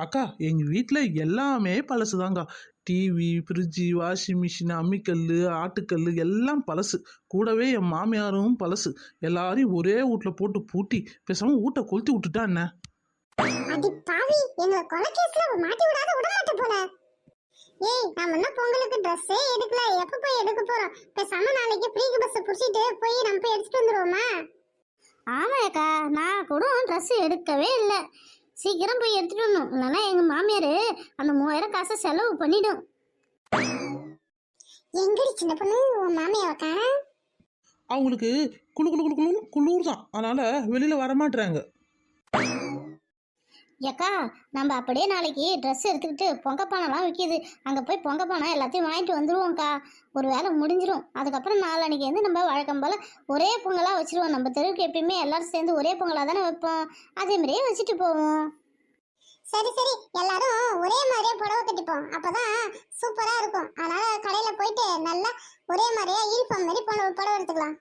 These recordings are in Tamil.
அக்கா எங்க வீட்டில் எல்லாமே பழசு தாங்க. டிவி, ஃப்ரிட்ஜு, வாஷிங் மிஷின், அம்மிக்கல், ஆட்டுக்கல் எல்லாம் பழசு. கூடவே என் மாமியாரும் பழசு. எல்லாரையும் ஒரே வீட்டில் போட்டு பூட்டி பேசாம வீட்டை கொளுத்தி விட்டுட்டா என்ன? ஏய், நாம என்ன பொங்கலுக்கு ட்ரெஸ்ஸே எடுக்கல, எப்ப போய் எடுக்க போறோம்? பேசாம நாளைக்கு ஃப்ரீ பஸ் புடிச்சிட்டு போய் நம்ம போய் எடுத்துட்டு வந்துருவோமா? ஆமாக்கா, நான் கூட ட்ரெஸ் எடுக்கவே இல்லை. சீக்கிரம் போய் எடுத்துட்டு வரணும், இல்லைன்னா எங்க மாமியார் அந்த 3000 காசை செலவு பண்ணிடும். எங்கடி சின்ன பொண்ணு உன் மாமியாவக்கா? அவங்களுக்கு குளு குளு குளு குளு குளிர் தான், அதனால வெளியில வரமாட்டாங்க. ஏக்கா, நம்ம அப்படியே நாளைக்கு ட்ரெஸ் எடுத்துக்கிட்டு பொங்கப்பானைலாம் விற்கிது, அங்கே போய் பொங்கப்பானை எல்லாத்தையும் வாங்கிட்டு வந்துடுவோம்க்கா. ஒரு வேலை முடிஞ்சிடும். அதுக்கப்புறம் நாளன்னைக்கு வந்து நம்ம வழக்கம் போல் ஒரே பொங்கலாக வச்சுருவோம். நம்ம தெருவுக்கு எப்பயுமே எல்லாரும் சேர்ந்து ஒரே பொங்கலாக தானே வைப்போம், அதே மாதிரியே வச்சுட்டு போவோம். சரி சரி, எல்லாரும் ஒரே மாதிரியே புடவை கட்டிப்போம், அப்பதான் சூப்பரா இருக்கும். அதனால கடையில போயிட்டு நல்லா ஒரே மாதிரியே யூனிஃபார்ம் மாதிரி புடவை எடுத்துக்கலாம்.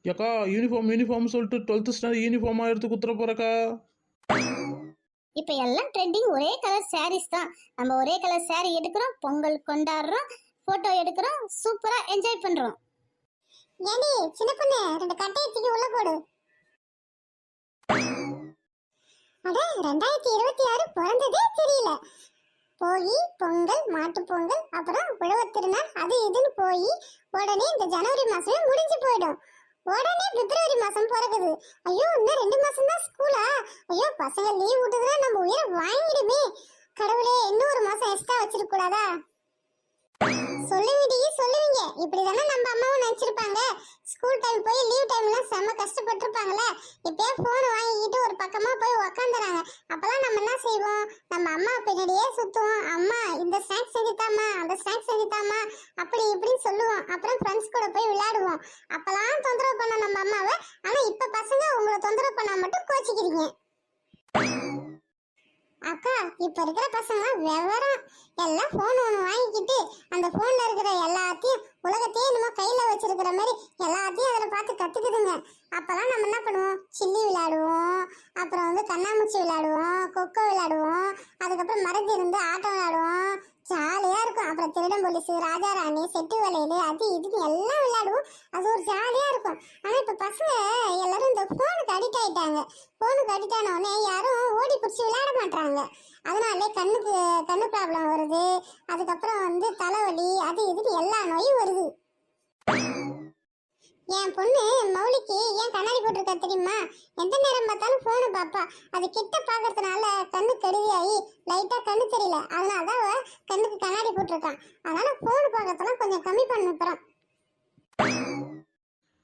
ஏக்கா, யூனிஃபார்ம் சொல்லிட்டு 12th ஸ்டாண்டர்ட் யூனிஃபார்மா எடுத்து குத்துற போறக்கா. இப்போ எல்லாம் ட்ரெண்டிங் ஒரே கலர் சாரீஸ் தான். நம்ம ஒரே கலர் சாரீ எடுக்கிறோம், பொங்கல் கொண்டாடுறோம், போட்டோ எடுக்கிறோம், சூப்பரா என்ஜாய் பண்றோம். ஏண்டி சின்ன பொண்ணு, 2 கட்டையை தூக்கி உள்ள போடு. அட 2026 பிறந்ததே தெரியல. போய் பொங்கல், மாட்டு பொங்கல், அப்புறம் உழவர் திருநாள், அது இதுன்னு போய் உடனே இந்த ஜனவரி மாசமே முடிஞ்சு போயிடும். உடனே பிப்ரவரி மாசம் பிறகுது. ஐயோ, இன்னும் 2 மாசம் தான் ஸ்கூலா? ஐயோ, பசங்க லீவ் விட்டுதுன்னா நம்ம உயிரை வாங்கிடுமே. கடவுளே, இன்னும் 1 மாசம் எக்ஸ்ட்ரா வச்சிருக்க கூடாதா? சொல்லுவீங்க. இப்படிதானே நம்ம அம்மாவும் நினைச்சிருப்பாங்க. ஸ்கூல் டைம் போய் லீவ் டைம்லாம் செம்ம கஷ்டப்பட்டிருப்பாங்களே. இப்பயே போன் வாங்கிக்கிட்டு ஒரு பக்கமா போய் உக்காந்துறாங்க. அப்பெல்லாம் நம்ம என்ன செய்வோம்? நம்ம அம்மா பின்னாடியே சுத்துவோம். அம்மா இந்த ஸ்நாக்ஸ் செஞ்சுத்தாமா, அந்த ஸ்நாக்ஸ் செஞ்சுத்தாமா, அப்படி இப்படின்னு சொல்லுவோம். அப்புறம் ஃப்ரெண்ட்ஸ் கூட போய் விளையாடுவோம். அப்பெல்லாம் தொந்தரவு பண்ண நம்ம அம்மாவை. ஆனா இப்ப பசங்க உங்களை தொந்தரவு பண்ணா மட்டும் கோச்சிக்கிறீங்க. அக்கா, இப்ப இருக்கிற பசங்க விவரம் எல்லாம் போன் ஒன்று வாங்கிக்கிட்டு அந்த போன்ல இருக்கிற எல்லாத்தையும் உலகத்தையும் நம்ம கையில வச்சிருக்கிற மாதிரி எல்லாத்தையும் அதில் பார்த்து கத்துக்குதுங்க. அப்பெல்லாம் நம்ம என்ன பண்ணுவோம்? சில்லி விளையாடுவோம், அப்புறம் வந்து கண்ணாமூச்சி விளையாடுவோம், கொக்கோ விளையாடுவோம், அதுக்கப்புறம் மறைஞ்சு இருந்து ஆட்டம் விளையாடுவோம். ஜாலியா இருக்கும். அப்புறம் திருடம் போலீஸ், ராஜா ராணி, செட்டு வலையில, அது இதுன்னு எல்லாம் விளையாடுவோம். அது ஒரு ஜாலியா இருக்கும். ஆனா இப்ப பசங்க எல்லாரும் இந்த போனுக்கு அடிக்ட் ஆயிட்டாங்க. போனுக்கு அடிக்ட் ஆன உடனே யாரும் ஓடி பிடிச்சி விளையாட மாட்டாங்க. அதனாலே கண்ணு ப்ராப்ளம் வருது. அதுக்கப்புறம் வந்து தலைவலி, அது இதுன்னு எல்லா நோயும் வருது. என் பொண்ணு மௌலிக்கு ஏன் கண்ணாடி போட்டிருக்கா தெரியுமா? எந்த நேரம் பார்த்தாலும் போனை பாப்பா. அது கிட்ட பாக்குறதுனால கண்ணு கெடுதியாகி லைட்டா கண்ணு தெரியல. அதனாலதான் அவ கண்ணுக்கு கண்ணாடி போட்டிருக்கான். அதனால போன் பார்க்கறதெல்லாம் கொஞ்சம் கம்மி பண்ணிப்புறான்.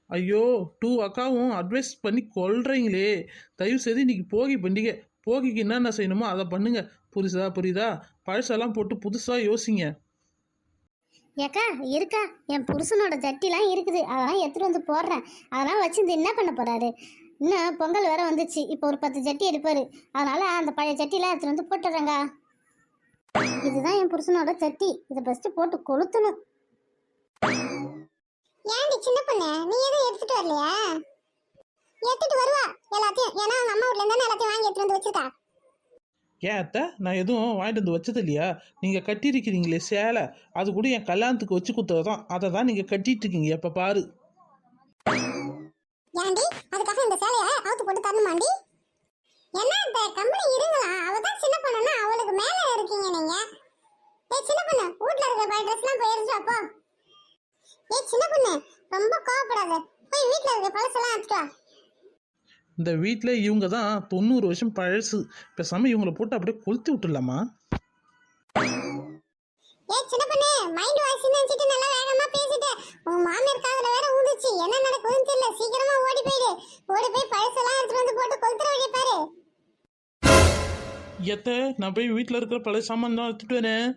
ஐயோ, 2 அக்காவும் அட்வைஸ் பண்ணி கொள்றீங்களே. தயவு செய்து இன்னைக்கு போகி பண்டிகை. போகிக்கு என்னென்ன செய்யணுமோ அதை பண்ணுங்க. புரியுதா? பழசெல்லாம் போட்டு புதுசா யோசிங்க. ஏக்கா இருக்கா, என் புருஷனோட ஜட்டிலாம் இருக்குது, அதெல்லாம் எடுத்துட்டு வந்து போடுறேன். அதெல்லாம் வச்சிருந்து என்ன பண்ண போறாரு? இன்னும் பொங்கல் வேற வந்துச்சு. இப்போ ஒரு 10 ஜட்டி எடுப்பாரு. அதனால அந்த பழைய ஜட்டிலாம் எடுத்துட்டு வந்து போட்டுறேங்க. இதுதான் என் புருஷனோட ஜட்டி. இதை ஃபர்ஸ்ட் போட்டு கொளுத்தணும். ஏன்டி சின்ன பொண்ணு, நீ எதுவும் எடுத்துட்டு வரலையா? எடுத்துட்டு வருவா எல்லாத்தையும். ஏன்னா அவங்க அம்மா வீட்ல இருந்தானே எல்லாத்தையும் வாங்கி எடுத்துட்டு வந்து வச்சிருக்கா. ஏன் அத்தை, நான் எதுவும் வாங்கிட்டு வந்து வச்சது இல்லையா? நீங்கள் கட்டியிருக்கிறீங்களே சேலை, அது கூட என் கல்யாணத்துக்கு வச்சு கொடுத்ததான். அதை தான் நீங்கள் கட்டிட்டு இருக்கீங்க எப்போ பாரு. ஏண்டி அதுக்காக இந்த சேலையை அவுத்து போட்டு தரணுமாண்டி? என்ன இந்த கம்பெனி இருங்களா? அவதான் சின்ன பொண்ணுன்னா அவளுக்கு மேலே இருக்கீங்க நீங்க. ஏய் சின்ன பொண்ணு, வீட்டில் இருக்கிற பழைய ட்ரெஸ்லாம் போய் எடுத்துட்டு அப்போ. ஏய் சின்ன பொண்ணு, ரொம்ப கோவப்படாத. போய் வீட்டில் இருக்கிற பழசெல்லாம் எடுத்துட்டு வா. இந்த வீட்டில் இவங்க தான் 90 வருஷம் பழசு. பேசாமல் இவங்களை போட்டு அப்படியே கொளுத்தி விட்டுலாமா? ஏய் சின்ன பொண்ணு, மைண்ட் வாய்ஸ் நினைச்சிட்டு நல்லா வேகமா பேசிட்டு உங்க மாமியார் காதுல வேற ஊதுச்சு. என்ன நடக்குதுன்னு தெரியல. சீக்கிரமா ஓடி போய் பழசெல்லாம் எடுத்துட்டு வந்து போட்டு கொளுத்துற வழியை பாரு. நான் போய் வீட்டில் இருக்கிற பழைய சாமான் தான் எடுத்துட்டு வரேன்.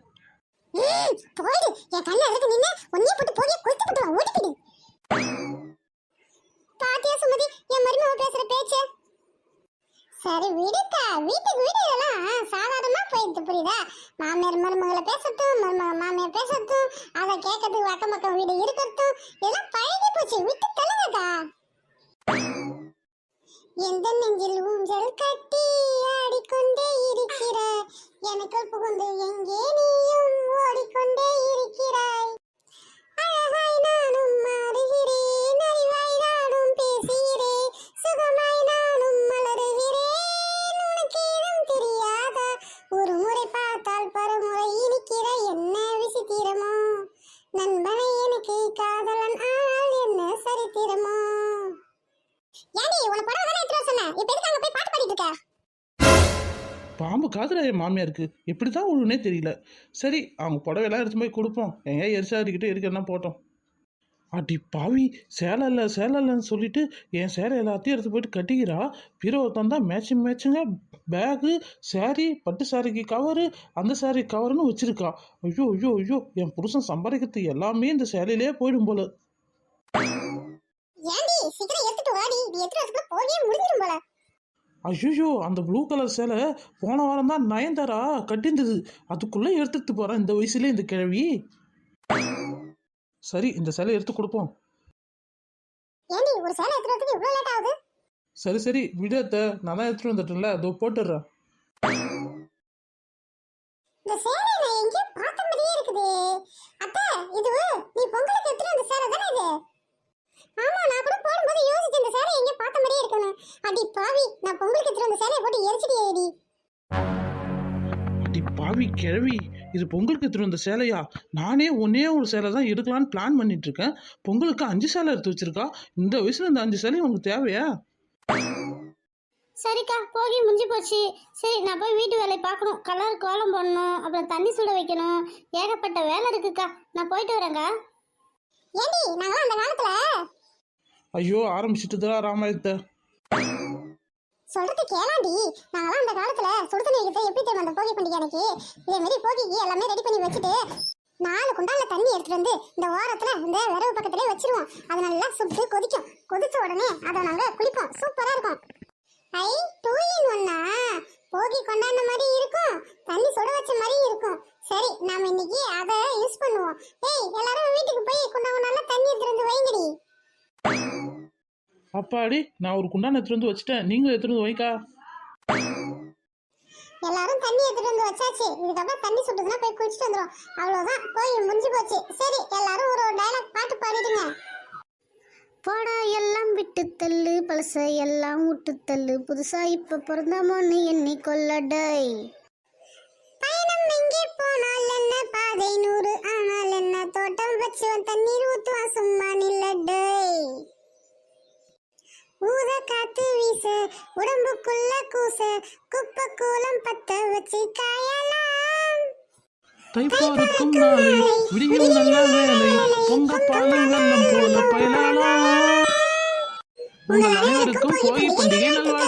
போயிடு, என் கண்ணு அதுக்கு நின்று ஒன்னே போட்டு போய் கொளுத்து போட்டு வா. ஓடி போயிடு. பாத்தியா சுமதி, என் மருமக பேசுற பேச்சு? சரி விடுக்கா, வீட்டுக்கு வீடு இதெல்லாம் சாதாரணமா போயிட்டு பழகிட்டு புரியுதா? மாமியார் மருமகளை பேசட்டும், மருமக மாமியார் பேசட்டும், அதை கேட்கறதுக்கு அக்கம் பக்கம் வீடு இருக்கட்டும், எல்லாம் பழகி போச்சு. விட்டு தள்ளுங்கக்கா. எந்த நெஞ்சில் ஊஞ்சல் கட்டி ஆடிக்கொண்டே இருக்கிற எனக்குள் புகுந்து எங்கே நீயும் ஓடிக்கொண்டே இருக்கிறாய். அழகாய் நானும் மாறுகிறேன், அறிவாய் நானும் பேசுகிறேன், சுகமாய் நானும் மலருகிறேன். உனக்கு ஏதும் தெரியாதா? ஒரு முறை பார்த்தால் பரமுறை இனிக்கிற என்ன விசித்திரமோ? நண்பனை எனக்கு காதலன் ஆனால் என்ன சரித்திரமோ? ஏடி உன படம் தானே எடுத்து சொன்னேன், இப்போ எதுக்கு அங்க போய் பாட்டு பாடிட்டு இருக்க? பாம்பு காதுல என் மாமியாருக்கு எப்படி தான் ஒழுனே தெரியல. சரி, அவங்க புடவையெல்லாம் எடுத்து போய் கொடுப்போம். எங்க எரிசாடிக்கிட்டே இருக்கிறனா போட்டோம். அடி பாவி, சேலை இல்லை சேலை இல்லைன்னு சொல்லிட்டு என் சேலை எல்லாத்தையும் எடுத்து போயிட்டு கட்டிக்கிறா. பீரோவை தந்தா மேட்சிங்க பேகு, சாரி, பட்டு சாரிக்கு கவரு, அந்த சாரி கவருன்னு வச்சிருக்கா. ஐயோ ஐயோ ஐயோ, என் புருஷன் சம்பாதிக்கிறது எல்லாமே இந்த சேலையிலே போயிடும் போல. ஏண்டி சீக்கிரம் எடுத்துட்டு வாடி, இது எத்தனை வருஷத்துக்கு போகவே முடிஞ்சிரும் போல. ஐயோ, அந்த ப்ளூ கலர் சேலை போன வாரம் தான் நயன்தாரா கட்டியிருந்தது. அதுக்குள்ளே எடுத்துட்டு போகிறேன் இந்த வயசுலேயே இந்த கிழவி. சரி, இந்த சேலை எடுத்து கொடுப்போம். ஏண்டி ஒரு சேலை எடுத்துறதுக்கு இவ்வளவு லேட் ஆகுது? சரி சரி விடத்த, நான் தான் எடுத்துட்டு வந்துட்டேன்ல, அதோ போட்டுடுறேன். இந்த சேலை நான் எங்கேயோ பார்த்த மாதிரியே இருக்குது. அத்தை, இது நீ பொங்கலுக்கு எடுத்துட்டு வந்த சேலை தானே இது? ஆமா, நான் கூட போடும்போது யோசிச்சேன் இந்த சேலை எங்கேயோ பார்த்த மாதிரியே இருக்குன்னு. அடி பாவி, நான் பொங்கலுக்கு எடுத்துட்டு வந்த சேலையை போட்டு எரிச்சிட்டியேடி. அடி பாவி கிழவி, இது பொங்கலுக்கு எடுத்துட்டு வந்த சேலையா? நானே ஒன்னே ஒரு சேலை தான் எடுக்கலான்னு பிளான் பண்ணிட்டு இருக்கேன். பொங்கலுக்கு 5 சேலை எடுத்து வச்சிருக்கா. இந்த வயசுல இந்த 5 சேலை உனக்கு தேவையா? சரிக்கா, போகி முடிஞ்சு போச்சு. சரி, நான் போய் வீட்டு வேலையை பார்க்கணும். கலர் கோலம் போடணும், அப்புறம் தண்ணி சுட வைக்கணும். ஏகப்பட்ட வேலை இருக்குக்கா. நான் போயிட்டு வரேங்க்கா. ஏண்டி நாங்களாம் அந்த காலத்துல ஐயோ, ஆரம்பிச்சுட்டுதா ராமாயணத்தை. சொல்றது கேளாண்டி. நாங்களாம் அந்த காலத்துல சுடுதண்ணி வைக்கிறது எப்படி தெரியும்? அந்த போகி பண்டிகை அன்னைக்கு இதே மாதிரி போகிக்கு எல்லாமே ரெடி பண்ணி வச்சுட்டு 4 குண்டால தண்ணி எடுத்துட்டு வந்து இந்த ஓரத்துல இந்த விரவு பக்கத்துலயே வச்சிருவோம். அது நல்லா சுட்டு கொதிக்கும். கொதிச்ச உடனே அதை நாங்க குளிப்போம். சூப்பரா இருக்கும். ஐ 2 in 1 போகி கொண்டாடின மாதிரி இருக்கும், தண்ணி சுட வச்ச மாதிரி இருக்கும். சரி, நாம இன்னைக்கு அதை யூஸ் பண்ணுவோம். ஏய், எல்லாரும் வீட்டுக்கு போய் குண்டால தண்ணி எடுத்துட்டு வந்து வைங்கடி. அப்பாடி, நான் ஒரு குண்டான எடுத்துட்டு வந்து வச்சுட்டேன், நீங்களும் எடுத்துட்டு வந்து வைக்கா. எல்லாரும் தண்ணி எடுத்துட்டு வந்து வச்சாச்சு. இதுக்கப்புறம் தண்ணி சுட்டுதுன்னா போய் குளிச்சுட்டு வந்துடும். அவ்வளவுதான், போய் முடிஞ்சு போச்சு. சரி, எல்லாரும் ஒரு டைலாக் பாட்டு பாடிடுங்க. போடா எல்லாம் விட்டு தள்ளு, பழச எல்லாம் விட்டு தள்ளு, புதுசா இப்ப பிறந்தாமோன்னு எண்ணி கொள்ளடை. பயணம் எங்கே போனால் என்ன, பாதை 100 ஆனால் என்ன, தோட்டம் வச்சுவன் தண்ணீர் ஊத்துவான் சும்மா நில்லடை. ஊத காத்து வீச உடம்புக்குள்ள கூச, குப்பை கூலம் பத்த வச்சு காயலாம். தைப்பாருக்கும் நாளை விடியும் நல்ல வேலை, பொங்க பாலை வெள்ளம் போல பயனாலாம். உங்கள் அனைவருக்கும் போகி பண்டிகை நல்வாழ்த்துக்கள்.